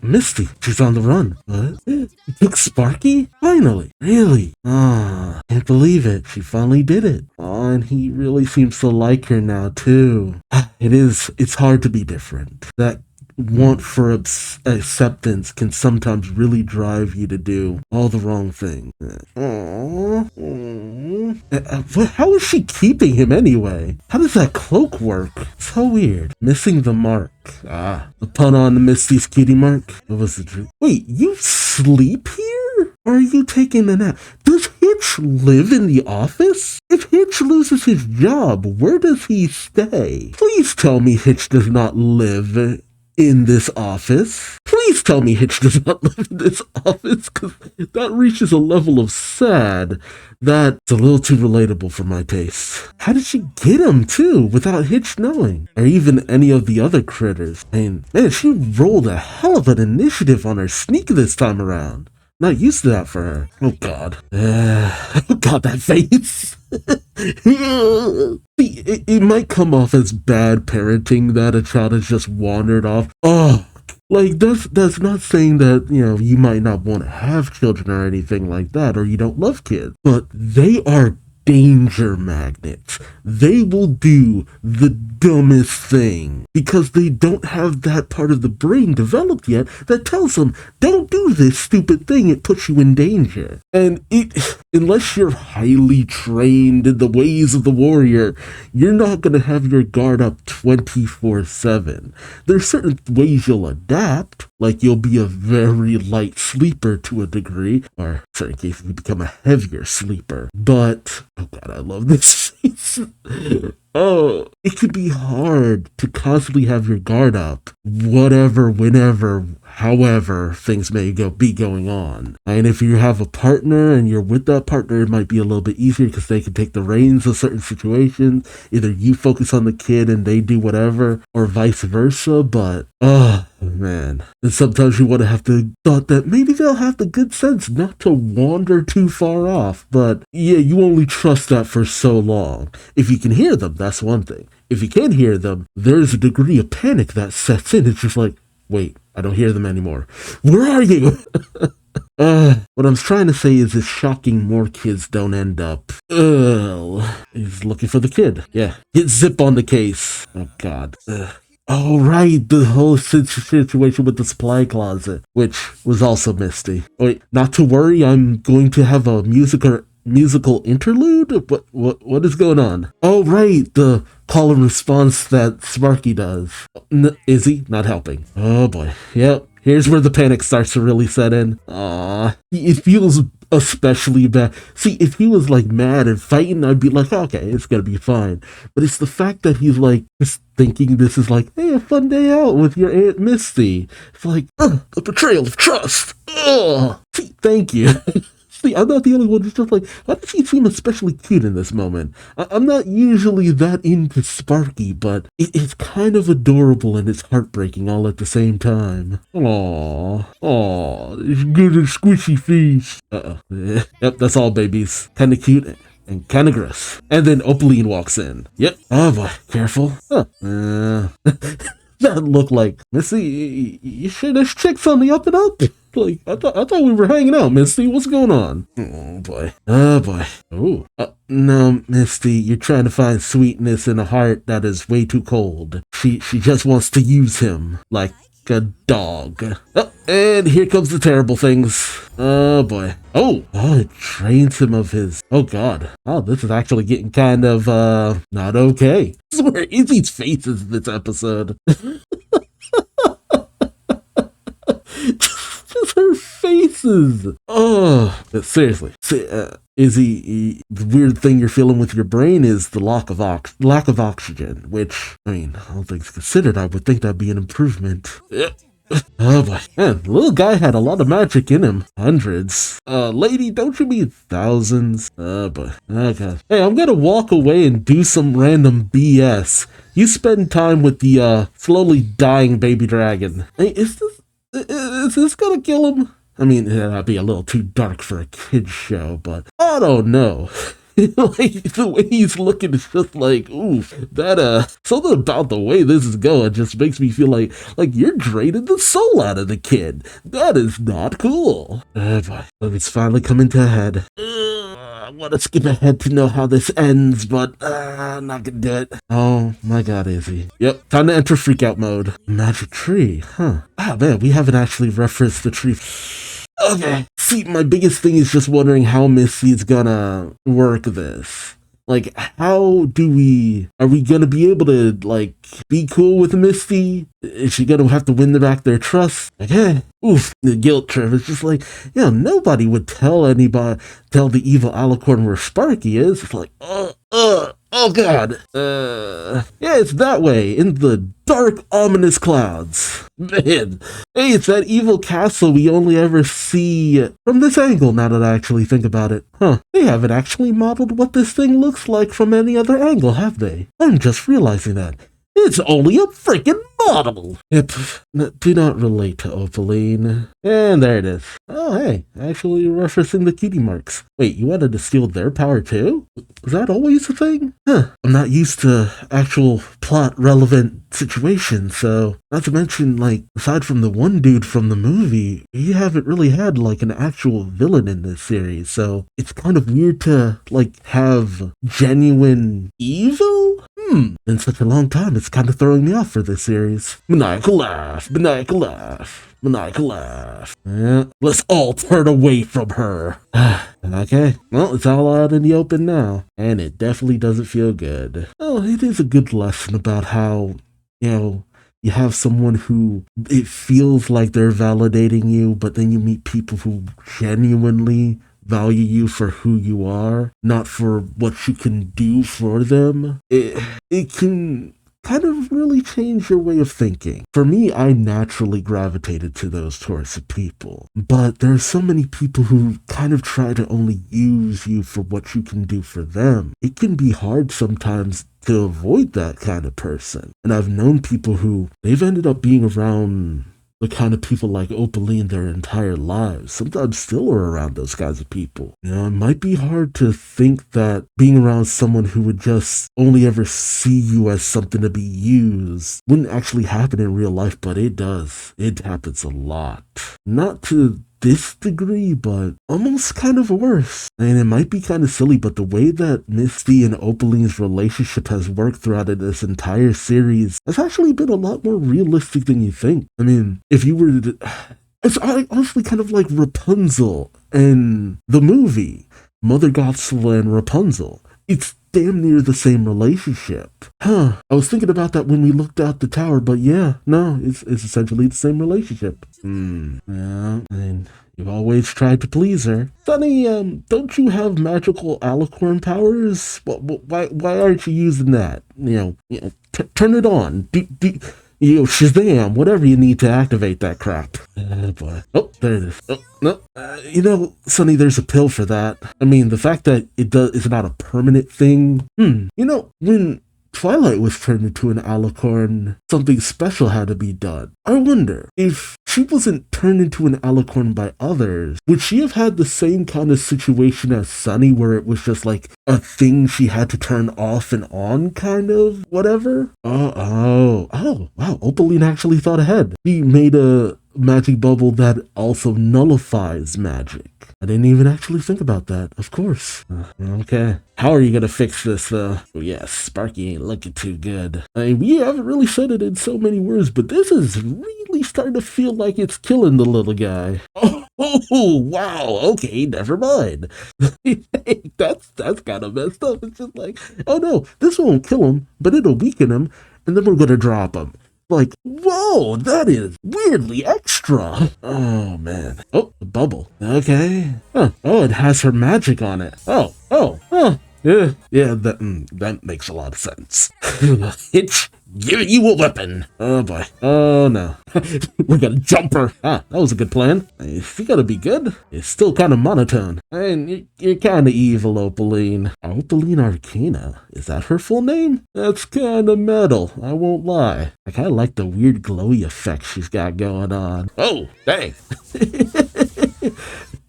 Misty, she's on the run. What? You took Sparky? Finally. Really? Ah, can't believe it. She finally did it. Oh, and he really seems to like her now, too. It's hard to be different. That want for acceptance can sometimes really drive you to do all the wrong things. How is she keeping him anyway? How does that cloak work? So weird. Missing the mark. The pun on Misty's cutie mark. What was the truth? Wait, you sleep here? Or are you taking a nap? Does Hitch live in the office? If Hitch loses his job, where does he stay? Please tell me Hitch does not live in this office. Please tell me Hitch does not live in this office, because that reaches a level of sad that's a little too relatable for my taste. How did she get him, too, without Hitch knowing? Or even any of the other critters? Man, she rolled a hell of an initiative on her sneak this time around. Not used to that for her. Oh, God. Oh, God, that face. See, it might come off as bad parenting that a child has just wandered off. Oh, like, that's not saying that, you might not want to have children or anything like that, or you don't love kids. But they are danger magnets. They will do the dumbest thing because they don't have that part of the brain developed yet that tells them, don't do this stupid thing, it puts you in danger. And unless you're highly trained in the ways of the warrior, you're not going to have your guard up 24/7. There's certain ways you'll adapt, like you'll be a very light sleeper to a degree, or in certain cases you become a heavier sleeper. But, oh God, I love this face. Oh, it could be hard to constantly have your guard up, whatever, whenever, however things may be going on. And if you have a partner and you're with that partner, it might be a little bit easier because they can take the reins of certain situations. Either you focus on the kid and they do whatever, or vice versa. But, oh man. And sometimes you want to have the thought that maybe they'll have the good sense not to wander too far off. But yeah, you only trust that for so long. If you can hear them, that's one thing. If you can't hear them, there's a degree of panic that sets in. It's just like, wait, I don't hear them anymore. Where are you? What I'm trying to say is it's shocking more kids don't end up. He's looking for the kid. Yeah, get Zip on the case. Oh, God. Oh, right, the whole situation with the supply closet, which was also Misty. Wait, not to worry, I'm going to have a musical interlude? What is going on? Oh, right, the call and response that Sparky does. Izzy, not helping. Oh, boy. Yep. Here's where the panic starts to really set in. It feels especially bad. See, if he was like mad and fighting, I'd be like, okay, it's gonna be fine. But it's the fact that he's like just thinking this is like, hey, a fun day out with your Aunt Misty. It's like, a betrayal of trust. See, thank you. See, I'm not the only one who's just like, why does he seem especially cute in this moment? I'm not usually that into Sparky, but it's kind of adorable and it's heartbreaking all at the same time. Aww, it's good and squishy face. Yep, that's all, babies. Kinda cute and kinda gross. And then Opaline walks in. Yep. Oh boy, careful. That looked like, Missy, you sure there's chicks on the up and up? Like, I thought we were hanging out, Misty. What's going on? Oh, boy. Oh, boy. Oh. No, Misty, you're trying to find sweetness in a heart that is way too cold. She just wants to use him like a dog. Oh, and here comes the terrible things. Oh, boy. Oh, it trains him of his... Oh, God. Oh, this is actually getting kind of, not okay. This is where Izzy's face is in this episode. Just her faces. Oh, but seriously. Izzy, the weird thing you're feeling with your brain is the lack of oxygen, which, I mean, all things considered, I would think that'd be an improvement. Oh boy, man, the little guy had a lot of magic in him. Hundreds. Lady, don't you mean thousands? Oh boy. Oh god. Hey, I'm gonna walk away and do some random BS. You spend time with the, slowly dying baby dragon. Hey, is this gonna kill him? I mean, that'd be a little too dark for a kid's show, but I don't know. Like, the way he's looking is just like, ooh, that, something about the way this is going just makes me feel like you're draining the soul out of the kid. That is not cool. But it's finally coming to a head. I want to skip ahead to know how this ends, but I'm not gonna do it. Oh my god, Izzy. Yep, time to enter freakout mode. Magic tree, huh? Ah, man, we haven't actually referenced the tree. Okay. See, my biggest thing is just wondering how Misty's gonna work this. Like, are we gonna be able to, like, be cool with Misty? Is she gonna have to win back their trust? Like, oof, the guilt trip. It's just like, nobody would tell the evil alicorn where Sparky is. It's like, oh god. Yeah, it's that way, in the dark, ominous clouds. Man, hey, it's that evil castle we only ever see from this angle, now that I actually think about it. Huh, they haven't actually modeled what this thing looks like from any other angle, have they? I'm just realizing that. It's only a freaking model! Yep, do not relate to Opaline. And there it is. Oh, hey, actually referencing the cutie marks. Wait, you wanted to steal their power too? Was that always a thing? Huh, I'm not used to actual plot-relevant situations, so not to mention, like, aside from the one dude from the movie, you haven't really had, like, an actual villain in this series, so it's kind of weird to, like, have genuine evil? Been such a long time, it's kind of throwing me off for this series. Maniacal laugh, maniacal laugh, maniacal laugh. Yeah, let's all turn away from her. Okay, well, it's all out in the open now, and it definitely doesn't feel good. Oh, it is a good lesson about how, you have someone who it feels like they're validating you, but then you meet people who genuinely value you for who you are, not for what you can do for them. It can kind of really change your way of thinking. For me, I naturally gravitated to those sorts of people. But there's so many people who kind of try to only use you for what you can do for them. It can be hard sometimes to avoid that kind of person. And I've known people who, they've ended up being around the kind of people like Opaline their entire lives. Sometimes still are around those kinds of people. It might be hard to think that being around someone who would just only ever see you as something to be used wouldn't actually happen in real life, but it does. It happens a lot. Not to this degree, but almost kind of worse. And it might be kind of silly, but the way that Misty and Opaline's relationship has worked throughout this entire series has actually been a lot more realistic than you think. I mean, if you were to... It's honestly kind of like Rapunzel in the movie. Mother Gothel and Rapunzel. It's damn near the same relationship. I was thinking about that when we looked out the tower, but yeah, no, it's essentially the same relationship. Yeah, I mean, you've always tried to please her. Sonny, don't you have magical alicorn powers? Why aren't you using that? Turn it on. Shazam, whatever you need to activate that crap. Boy. Oh, there it is. Oh, no. Sonny, there's a pill for that. I mean, the fact that it's not a permanent thing. When Twilight was turned into an alicorn, something special had to be done. I wonder, if she wasn't turned into an alicorn by others, would she have had the same kind of situation as Sunny, where it was just like a thing she had to turn off and on, kind of whatever? Oh, wow, Opaline actually thought ahead. He made a magic bubble that also nullifies magic. I didn't even actually think about that, of course. Okay. How are you gonna fix this, though? Oh, yes, Sparky ain't looking too good. I mean, we haven't really said it in so many words, but this is really starting to feel like it's killing the little guy. Oh, wow, okay, never mind. That's kind of messed up. It's just like, oh no, this won't kill him, but it'll weaken him, and then we're gonna drop him. Like, whoa, that is weirdly extra. Oh, man. Oh, the bubble. Okay. Huh. Oh, it has her magic on it. Oh, huh. Yeah, that makes a lot of sense. It's giving you a weapon. Oh, boy. Oh, no. We're gonna jump her. That was a good plan. You gotta be good. It's still kind of monotone. And you're kind of evil, Opaline. Opaline Arcana. Is that her full name? That's kind of metal, I won't lie. I kind of like the weird glowy effect she's got going on. Oh, dang.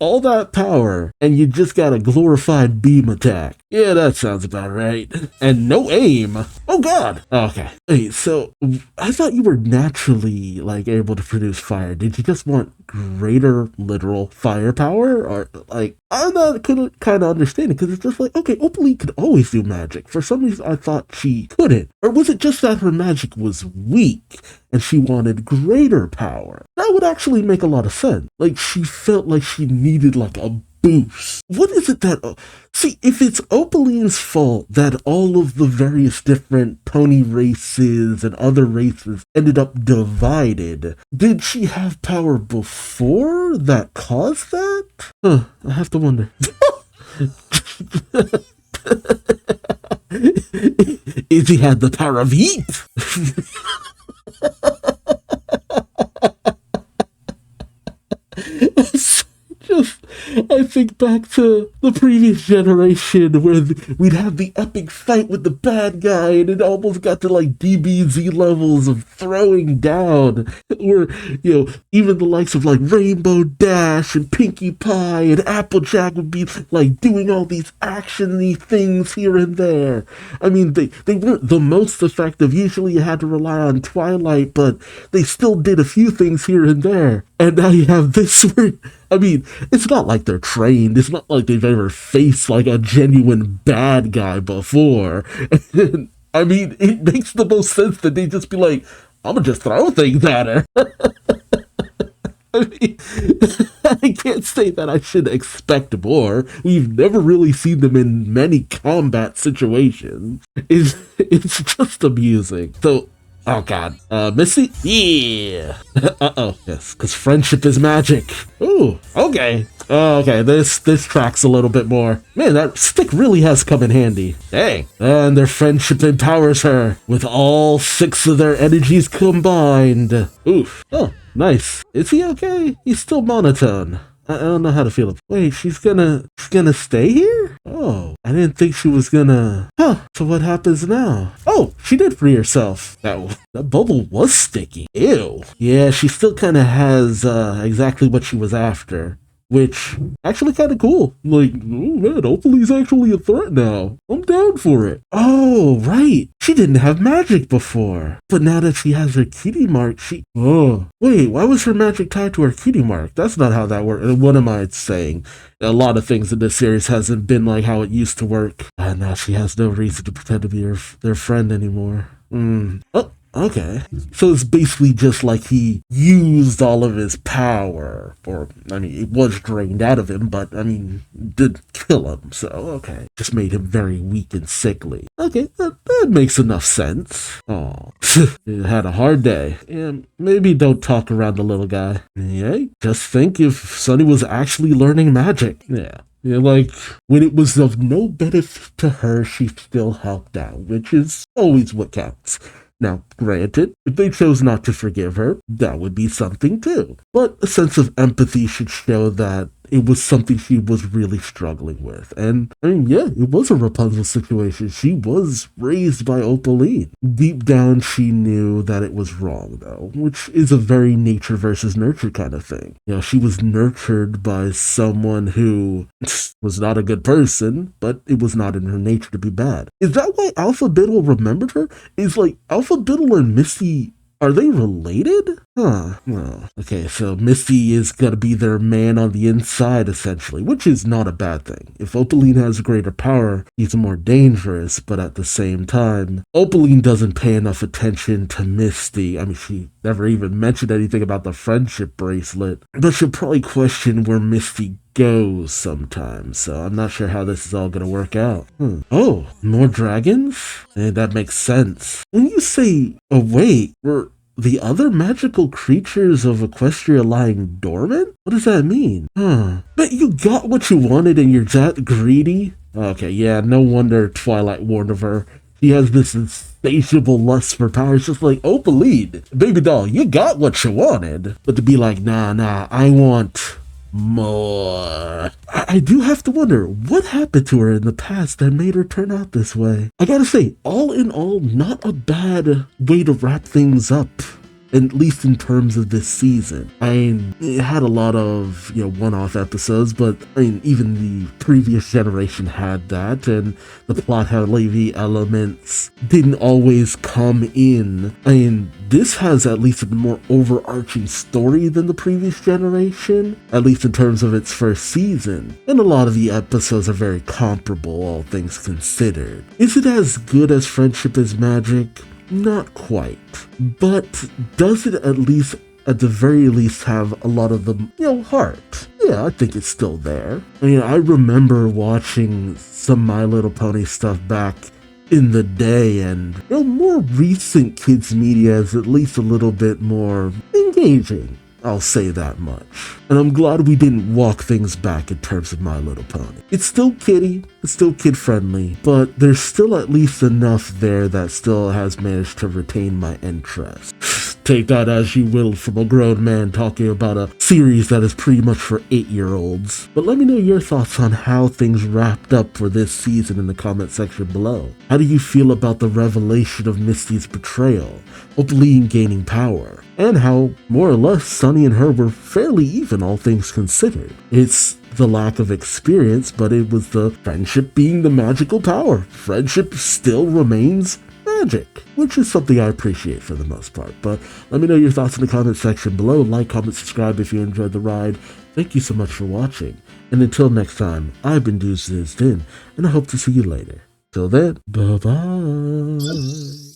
all that power, and you just got a glorified beam attack. Yeah, that sounds about right. And no aim. Oh god. Okay. Wait, so I thought you were naturally like able to produce fire. Did you just want greater literal firepower? Or like I'm not kind of understanding because it's just like, okay, Opaline could always do magic. For some reason I thought she couldn't. Or was it just that her magic was weak and she wanted greater power? That would actually make a lot of sense. Like she felt like she needed like a boost. What is it that... see, if it's Opaline's fault that all of the various different pony races and other races ended up divided, did she have power before that caused that? Huh, I have to wonder. Is he had the power of heat? I think back to the previous generation where we'd have the epic fight with the bad guy and it almost got to like DBZ levels of throwing down, where, you know, even the likes of like Rainbow Dash and Pinkie Pie and Applejack would be like doing all these action-y things here and there. I mean, they weren't the most effective. Usually you had to rely on Twilight, but they still did a few things here and there. And now you have this where, I mean, it's not like they're trained. It's not like they've ever faced like a genuine bad guy before. And, I mean, it makes the most sense that they just be like, I'm gonna just throw things at her. I mean, I can't say that I should expect more. We've never really seen them in many combat situations. It's just amusing. So, oh god. Missy? Yeah! Uh-oh. Yes, because friendship is magic. Ooh, okay. Okay, this tracks a little bit more. Man, that stick really has come in handy. Dang. And their friendship empowers her with all 6 of their energies combined. Oof. Oh, nice. Is he okay? He's still monotone. I don't know how to feel. Wait, she's gonna stay here? Oh, I didn't think she was gonna... Huh, so what happens now? Oh, she did free herself. That bubble was sticky. Ew. Yeah, she still kind of has exactly what she was after. Which, actually kind of cool. Like, oh man, Opaline's actually a threat now. I'm down for it. Oh, right. She didn't have magic before. But now that she has her cutie mark, she... Oh, wait, why was her magic tied to her cutie mark? That's not how that works. What am I saying? A lot of things in this series hasn't been like how it used to work. And now she has no reason to pretend to be their friend anymore. Oh. Okay. So it's basically just like he used all of his power. Or, I mean, it was drained out of him, but, I mean, did kill him, so, okay. Just made him very weak and sickly. Okay, that makes enough sense. Oh, had a hard day. And maybe don't talk around the little guy. Yeah, just think if Sunny was actually learning magic. Yeah. Yeah, like, when it was of no benefit to her, she still helped out, which is always what counts. Now, granted, if they chose not to forgive her, that would be something too. But a sense of empathy should show that it was something she was really struggling with. And, I mean, yeah, it was a Rapunzel situation. She was raised by Opaline. Deep down, she knew that it was wrong, though, which is a very nature versus nurture kind of thing. You know, she was nurtured by someone who was not a good person, but it was not in her nature to be bad. Is that why Alpha Biddle remembered her? Is, like, Alpha Biddle and Misty... Are they related? Huh. Oh. Okay, so Misty is gonna be their man on the inside, essentially, which is not a bad thing. If Opaline has greater power, he's more dangerous, but at the same time, Opaline doesn't pay enough attention to Misty. I mean, she never even mentioned anything about the friendship bracelet, but she'll probably question where Misty goes sometimes, so I'm not sure how this is all gonna work out. Oh, more dragons? That makes sense. When you say, oh wait, were the other magical creatures of Equestria lying dormant? What does that mean? But you got what you wanted and you're that greedy? Okay, yeah, no wonder Twilight warned of her. She has this insatiable lust for power. It's just like, Opaline, baby doll, you got what you wanted. But to be like, nah, I want... more. I do have to wonder, what happened to her in the past that made her turn out this way? I gotta say, all in all, not a bad way to wrap things up. at least in terms of this season. I mean, it had a lot of, one-off episodes, but I mean, even the previous generation had that, and the plot-heavy elements didn't always come in. I mean, this has at least a more overarching story than the previous generation, at least in terms of its first season, and a lot of the episodes are very comparable, all things considered. Is it as good as Friendship is Magic? Not quite, but does it at the very least have a lot of the, heart? Yeah, I think it's still there. I mean, I remember watching some My Little Pony stuff back in the day, and more recent kids media is at least a little bit more engaging. I'll say that much. And I'm glad we didn't walk things back in terms of My Little Pony. It's still kiddie, it's still kid-friendly, but there's still at least enough there that still has managed to retain my interest. Take that as you will from a grown man talking about a series that is pretty much for 8-year-olds. But let me know your thoughts on how things wrapped up for this season in the comment section below. How do you feel about the revelation of Misty's betrayal, Opaline gaining power, and how, more or less, Sunny and her were fairly even, all things considered? It's the lack of experience, but it was the friendship being the magical power. Friendship still remains magic, which is something I appreciate for the most part. But let me know your thoughts in the comment section below. Like, comment, subscribe if you enjoyed the ride. Thank you so much for watching. And until next time, I've been Duuz-Diz-Din, and I hope to see you later. Till then, bye-bye.